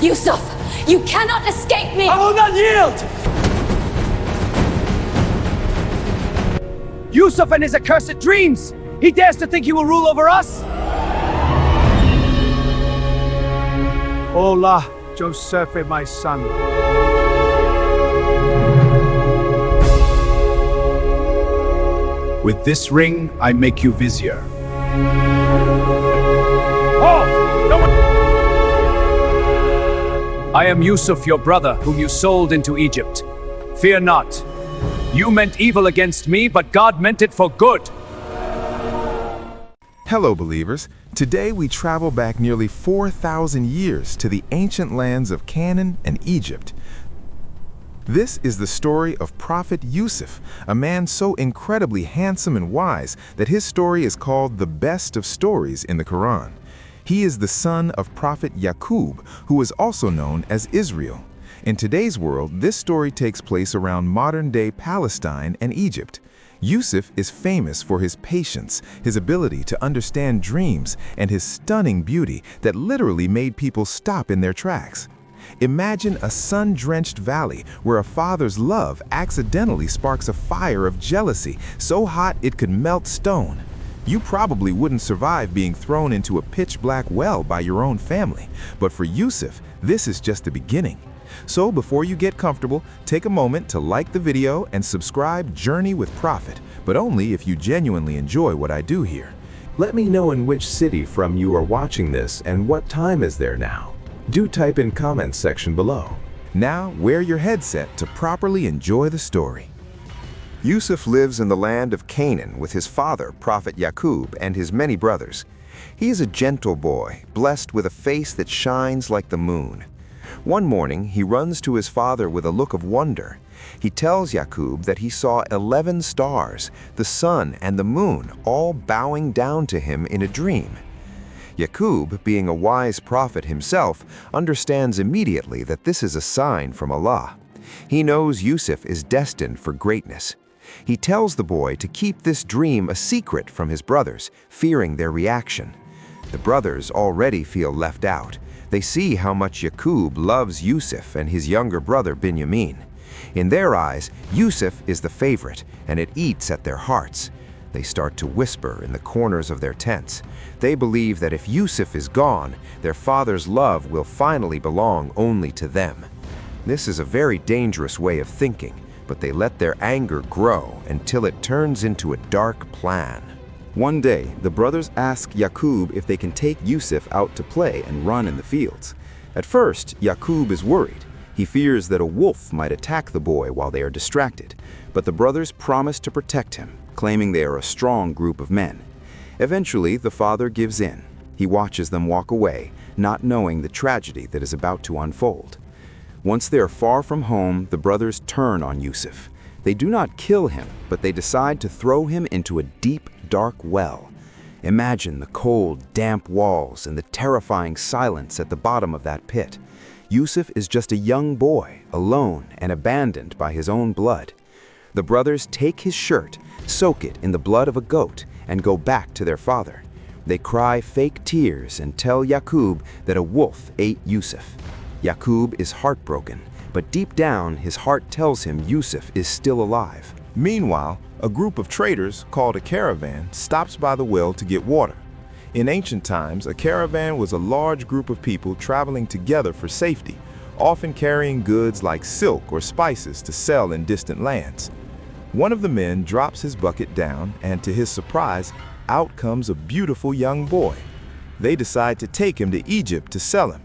Yusuf, you cannot escape me! I will not yield! Yusuf and his accursed dreams! He dares to think he will rule over us? Hola, Joseph, my son. With this ring, I make you vizier. I am Yusuf, your brother, whom you sold into Egypt. Fear not. You meant evil against me, but God meant it for good. Hello, believers. Today we travel back nearly 4,000 years to the ancient lands of Canaan and Egypt. This is the story of Prophet Yusuf, a man so incredibly handsome and wise that his story is called the best of stories in the Quran. He is the son of Prophet Yaqub, who is also known as Israel. In today's world, this story takes place around modern-day Palestine and Egypt. Yusuf is famous for his patience, his ability to understand dreams, and his stunning beauty that literally made people stop in their tracks. Imagine a sun-drenched valley where a father's love accidentally sparks a fire of jealousy so hot it could melt stone. You probably wouldn't survive being thrown into a pitch-black well by your own family, but for Yusuf, this is just the beginning. So before you get comfortable, take a moment to like the video and subscribe Journey with Prophet, but only if you genuinely enjoy what I do here. Let me know in which city from you are watching this and what time is there now. Do type in comments section below. Now wear your headset to properly enjoy the story. Yusuf lives in the land of Canaan with his father, Prophet Yaqub, and his many brothers. He is a gentle boy, blessed with a face that shines like the moon. One morning, he runs to his father with a look of wonder. He tells Yaqub that he saw 11 stars, the sun and the moon, all bowing down to him in a dream. Yaqub, being a wise prophet himself, understands immediately that this is a sign from Allah. He knows Yusuf is destined for greatness. He tells the boy to keep this dream a secret from his brothers, fearing their reaction. The brothers already feel left out. They see how much Yaqub loves Yusuf and his younger brother Binyamin. In their eyes, Yusuf is the favorite, and it eats at their hearts. They start to whisper in the corners of their tents. They believe that if Yusuf is gone, their father's love will finally belong only to them. This is a very dangerous way of thinking, but they let their anger grow until it turns into a dark plan. One day, the brothers ask Yaqub if they can take Yusuf out to play and run in the fields. At first, Yaqub is worried. He fears that a wolf might attack the boy while they are distracted, but the brothers promise to protect him, claiming they are a strong group of men. Eventually, the father gives in. He watches them walk away, not knowing the tragedy that is about to unfold. Once they are far from home, the brothers turn on Yusuf. They do not kill him, but they decide to throw him into a deep, dark well. Imagine the cold, damp walls and the terrifying silence at the bottom of that pit. Yusuf is just a young boy, alone and abandoned by his own blood. The brothers take his shirt, soak it in the blood of a goat, and go back to their father. They cry fake tears and tell Yaqub that a wolf ate Yusuf. Yaqub is heartbroken, but deep down his heart tells him Yusuf is still alive. Meanwhile, a group of traders called a caravan stops by the well to get water. In ancient times, a caravan was a large group of people traveling together for safety, often carrying goods like silk or spices to sell in distant lands. One of the men drops his bucket down, and to his surprise, out comes a beautiful young boy. They decide to take him to Egypt to sell him.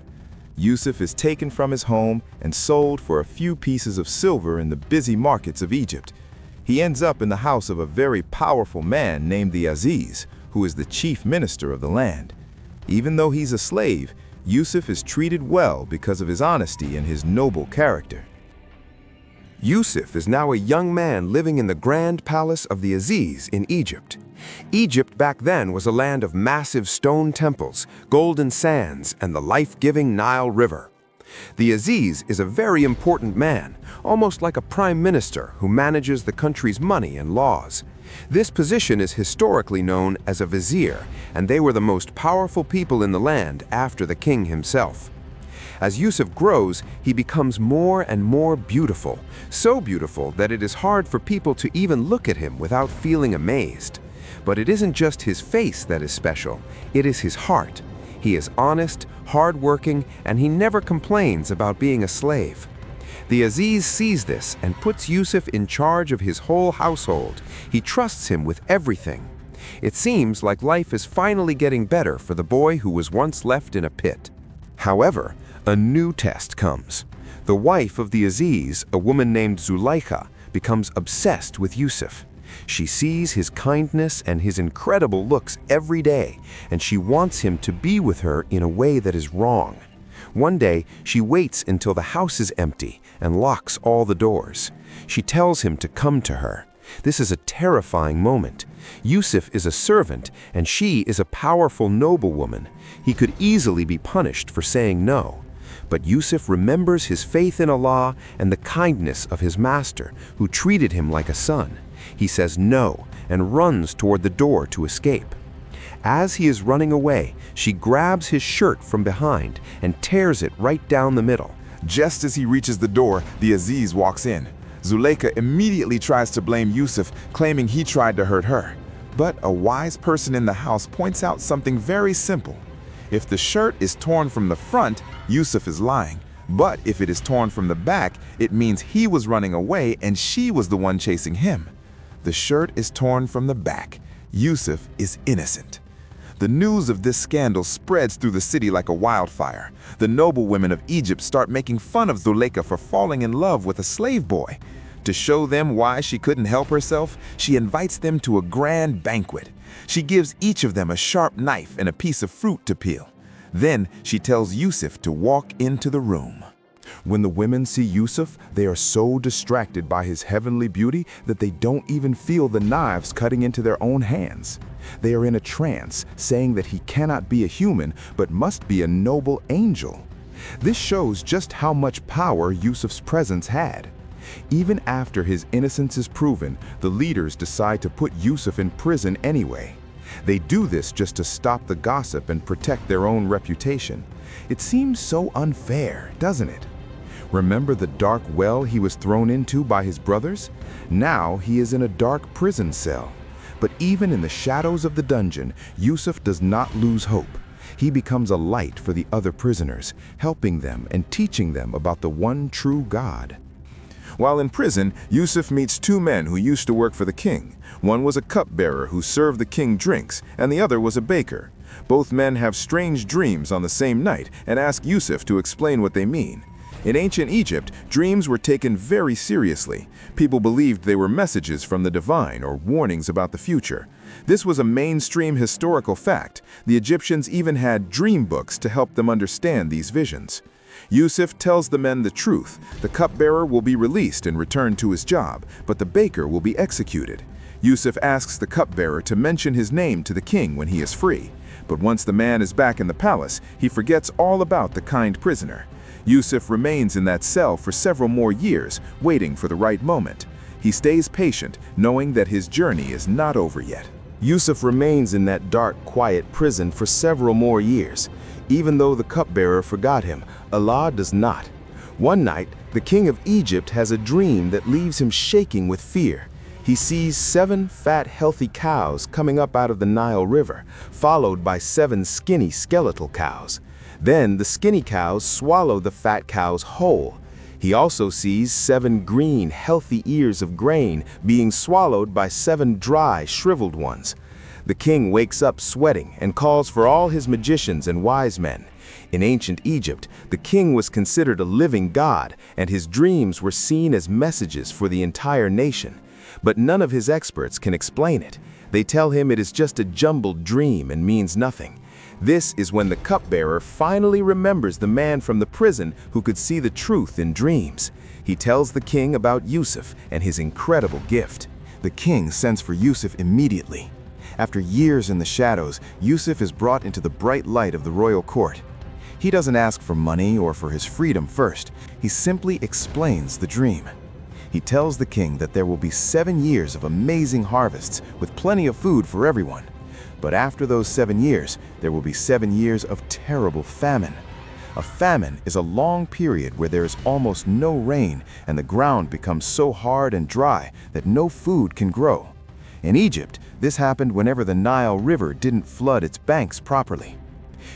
Yusuf is taken from his home and sold for a few pieces of silver in the busy markets of Egypt. He ends up in the house of a very powerful man named the Aziz, who is the chief minister of the land. Even though he's a slave, Yusuf is treated well because of his honesty and his noble character. Yusuf is now a young man living in the grand palace of the Aziz in Egypt. Egypt back then was a land of massive stone temples, golden sands, and the life-giving Nile River. The Aziz is a very important man, almost like a prime minister who manages the country's money and laws. This position is historically known as a vizier, and they were the most powerful people in the land after the king himself. As Yusuf grows, he becomes more and more beautiful, so beautiful that it is hard for people to even look at him without feeling amazed. But it isn't just his face that is special, it is his heart. He is honest, hardworking, and he never complains about being a slave. The Aziz sees this and puts Yusuf in charge of his whole household. He trusts him with everything. It seems like life is finally getting better for the boy who was once left in a pit. However, a new test comes. The wife of the Aziz, a woman named Zulaikha, becomes obsessed with Yusuf. She sees his kindness and his incredible looks every day, and she wants him to be with her in a way that is wrong. One day, she waits until the house is empty and locks all the doors. She tells him to come to her. This is a terrifying moment. Yusuf is a servant, and she is a powerful noblewoman. He could easily be punished for saying no. But Yusuf remembers his faith in Allah and the kindness of his master, who treated him like a son. He says no and runs toward the door to escape. As he is running away, she grabs his shirt from behind and tears it right down the middle. Just as he reaches the door, the Aziz walks in. Zulaikha immediately tries to blame Yusuf, claiming he tried to hurt her. But a wise person in the house points out something very simple. If the shirt is torn from the front, Yusuf is lying. But if it is torn from the back, it means he was running away and she was the one chasing him. The shirt is torn from the back. Yusuf is innocent. The news of this scandal spreads through the city like a wildfire. The noblewomen of Egypt start making fun of Zulaikha for falling in love with a slave boy. To show them why she couldn't help herself, she invites them to a grand banquet. She gives each of them a sharp knife and a piece of fruit to peel. Then she tells Yusuf to walk into the room. When the women see Yusuf, they are so distracted by his heavenly beauty that they don't even feel the knives cutting into their own hands. They are in a trance, saying that he cannot be a human, but must be a noble angel. This shows just how much power Yusuf's presence had. Even after his innocence is proven, the leaders decide to put Yusuf in prison anyway. They do this just to stop the gossip and protect their own reputation. It seems so unfair, doesn't it? Remember the dark well he was thrown into by his brothers? Now he is in a dark prison cell. But even in the shadows of the dungeon, Yusuf does not lose hope. He becomes a light for the other prisoners, helping them and teaching them about the one true God. While in prison, Yusuf meets two men who used to work for the king. One was a cupbearer who served the king drinks, and the other was a baker. Both men have strange dreams on the same night and ask Yusuf to explain what they mean. In ancient Egypt, dreams were taken very seriously. People believed they were messages from the divine or warnings about the future. This was a mainstream historical fact. The Egyptians even had dream books to help them understand these visions. Yusuf tells the men the truth. The cupbearer will be released and returned to his job, but the baker will be executed. Yusuf asks the cupbearer to mention his name to the king when he is free. But once the man is back in the palace, he forgets all about the kind prisoner. Yusuf remains in that cell for several more years, waiting for the right moment. He stays patient, knowing that his journey is not over yet. Yusuf remains in that dark, quiet prison for several more years. Even though the cupbearer forgot him, Allah does not. One night, the king of Egypt has a dream that leaves him shaking with fear. He sees 7 fat, healthy cows coming up out of the Nile River, followed by 7 skinny, skeletal cows. Then the skinny cows swallow the fat cows whole. He also sees 7 green, healthy ears of grain being swallowed by 7 dry, shriveled ones. The king wakes up sweating and calls for all his magicians and wise men. In ancient Egypt, the king was considered a living god, and his dreams were seen as messages for the entire nation. But none of his experts can explain it. They tell him it is just a jumbled dream and means nothing. This is when the cupbearer finally remembers the man from the prison who could see the truth in dreams. He tells the king about Yusuf and his incredible gift. The king sends for Yusuf immediately. After years in the shadows, Yusuf is brought into the bright light of the royal court. He doesn't ask for money or for his freedom first. He simply explains the dream. He tells the king that there will be 7 years of amazing harvests with plenty of food for everyone. But after those 7 years, there will be 7 years of terrible famine. A famine is a long period where there is almost no rain and the ground becomes so hard and dry that no food can grow. In Egypt, this happened whenever the Nile River didn't flood its banks properly.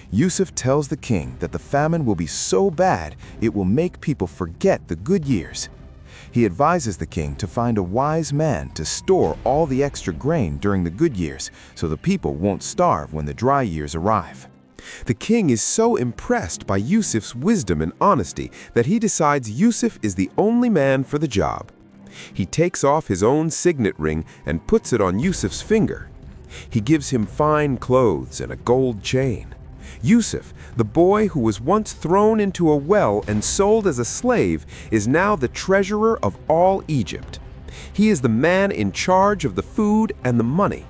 Yusuf tells the king that the famine will be so bad it will make people forget the good years. He advises the king to find a wise man to store all the extra grain during the good years so the people won't starve when the dry years arrive. The king is so impressed by Yusuf's wisdom and honesty that he decides Yusuf is the only man for the job. He takes off his own signet ring and puts it on Yusuf's finger. He gives him fine clothes and a gold chain. Yusuf, the boy who was once thrown into a well and sold as a slave, is now the treasurer of all Egypt. He is the man in charge of the food and the money.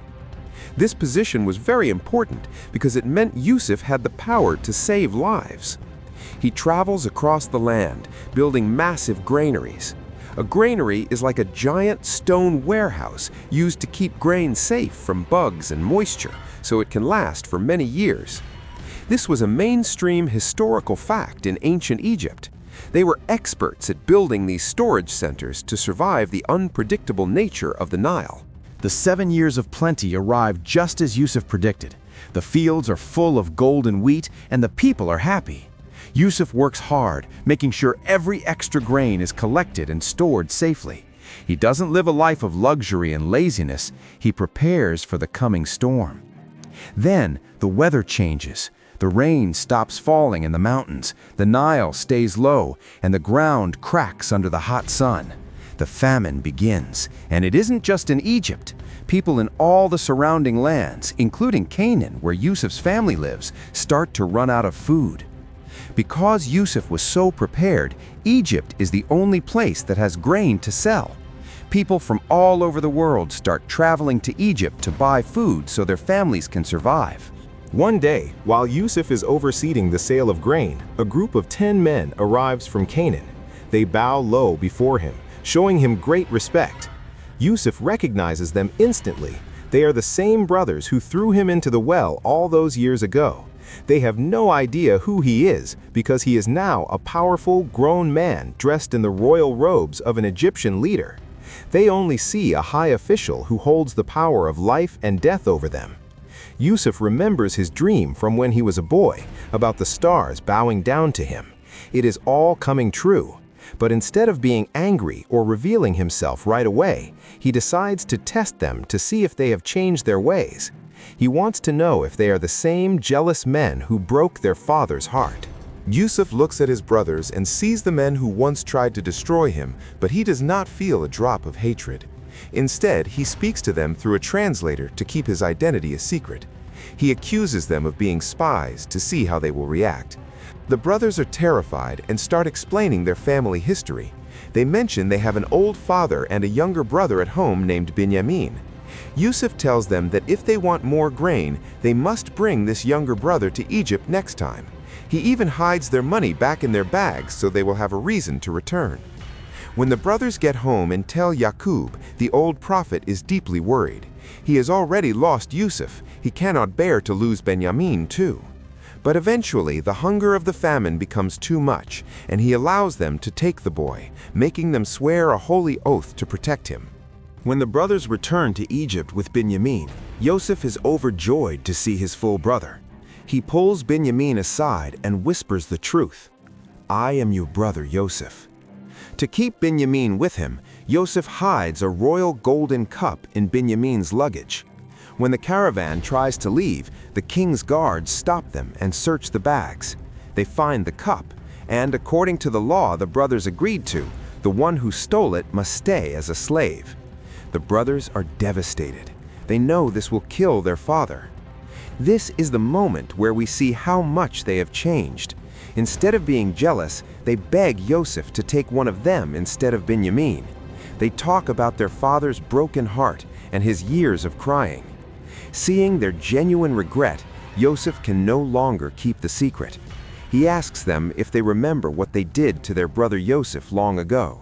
This position was very important because it meant Yusuf had the power to save lives. He travels across the land, building massive granaries. A granary is like a giant stone warehouse used to keep grain safe from bugs and moisture so it can last for many years. This was a mainstream historical fact in ancient Egypt. They were experts at building these storage centers to survive the unpredictable nature of the Nile. The 7 years of plenty arrive just as Yusuf predicted. The fields are full of gold and wheat, and the people are happy. Yusuf works hard, making sure every extra grain is collected and stored safely. He doesn't live a life of luxury and laziness. He prepares for the coming storm. Then the weather changes. The rain stops falling in the mountains, the Nile stays low, and the ground cracks under the hot sun. The famine begins, and it isn't just in Egypt. People in all the surrounding lands, including Canaan, where Yusuf's family lives, start to run out of food. Because Yusuf was so prepared, Egypt is the only place that has grain to sell. People from all over the world start traveling to Egypt to buy food so their families can survive. One day, while Yusuf is overseeing the sale of grain, a group of 10 men arrives from Canaan. They bow low before him, showing him great respect. Yusuf recognizes them instantly. They are the same brothers who threw him into the well all those years ago. They have no idea who he is because he is now a powerful, grown man dressed in the royal robes of an Egyptian leader. They only see a high official who holds the power of life and death over them. Yusuf remembers his dream from when he was a boy about the stars bowing down to him. It is all coming true. But instead of being angry or revealing himself right away, he decides to test them to see if they have changed their ways. He wants to know if they are the same jealous men who broke their father's heart. Yusuf looks at his brothers and sees the men who once tried to destroy him, but he does not feel a drop of hatred. Instead, he speaks to them through a translator to keep his identity a secret. He accuses them of being spies to see how they will react. The brothers are terrified and start explaining their family history. They mention they have an old father and a younger brother at home named Benjamin. Yusuf tells them that if they want more grain, they must bring this younger brother to Egypt next time. He even hides their money back in their bags so they will have a reason to return. When the brothers get home and tell Yaqub, the old prophet is deeply worried. He has already lost Yusuf. He cannot bear to lose Benjamin too. But eventually, the hunger of the famine becomes too much, and he allows them to take the boy, making them swear a holy oath to protect him. When the brothers return to Egypt with Benjamin, Yosef is overjoyed to see his full brother. He pulls Benjamin aside and whispers the truth. "I am your brother Yosef." To keep Benjamin with him, Yosef hides a royal golden cup in Benjamin's luggage. When the caravan tries to leave, the king's guards stop them and search the bags. They find the cup, and according to the law the brothers agreed to, the one who stole it must stay as a slave. The brothers are devastated. They know this will kill their father. This is the moment where we see how much they have changed. Instead of being jealous, they beg Yosef to take one of them instead of Benjamin. They talk about their father's broken heart and his years of crying. Seeing their genuine regret, Yosef can no longer keep the secret. He asks them if they remember what they did to their brother Yosef long ago.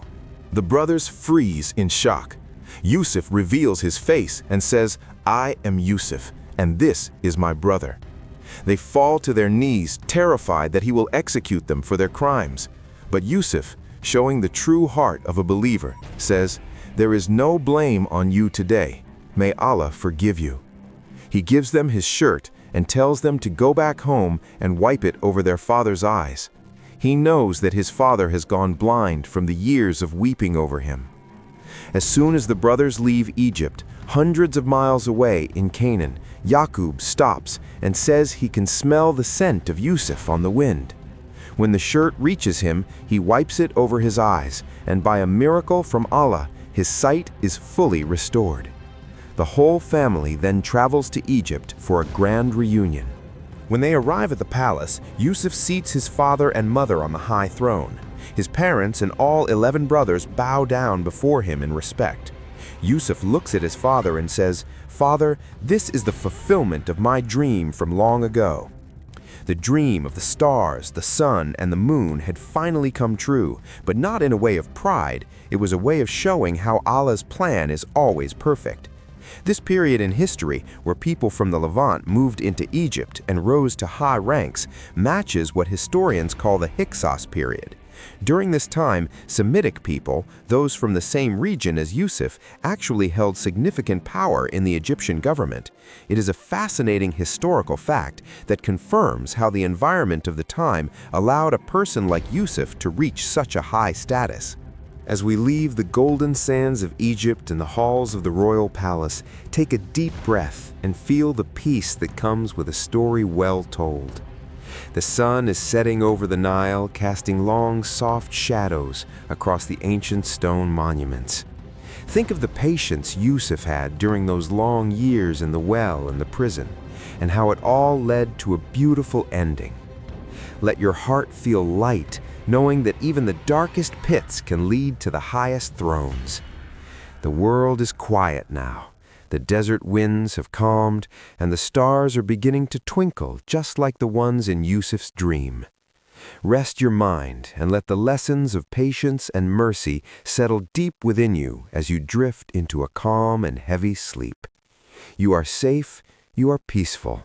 The brothers freeze in shock. Yusuf reveals his face and says, "I am Yusuf, and this is my brother." They fall to their knees, terrified that he will execute them for their crimes. But Yusuf, showing the true heart of a believer, says, "There is no blame on you today. May Allah forgive you." He gives them his shirt and tells them to go back home and wipe it over their father's eyes. He knows that his father has gone blind from the years of weeping over him. As soon as the brothers leave Egypt, hundreds of miles away in Canaan, Yaqub stops and says he can smell the scent of Yusuf on the wind. When the shirt reaches him, he wipes it over his eyes, and by a miracle from Allah, his sight is fully restored. The whole family then travels to Egypt for a grand reunion. When they arrive at the palace, Yusuf seats his father and mother on the high throne. His parents and all 11 brothers bow down before him in respect. Yusuf looks at his father and says, "Father, this is the fulfillment of my dream from long ago." The dream of the stars, the sun, and the moon had finally come true, but not in a way of pride. It was a way of showing how Allah's plan is always perfect. This period in history, where people from the Levant moved into Egypt and rose to high ranks, matches what historians call the Hyksos period. During this time, Semitic people, those from the same region as Yusuf, actually held significant power in the Egyptian government. It is a fascinating historical fact that confirms how the environment of the time allowed a person like Yusuf to reach such a high status. As we leave the golden sands of Egypt and the halls of the royal palace, take a deep breath and feel the peace that comes with a story well told. The sun is setting over the Nile, casting long, soft shadows across the ancient stone monuments. Think of the patience Yusuf had during those long years in the well and the prison, and how it all led to a beautiful ending. Let your heart feel light, knowing that even the darkest pits can lead to the highest thrones. The world is quiet now. The desert winds have calmed, and the stars are beginning to twinkle just like the ones in Yusuf's dream. Rest your mind and let the lessons of patience and mercy settle deep within you as you drift into a calm and heavy sleep. You are safe, you are peaceful,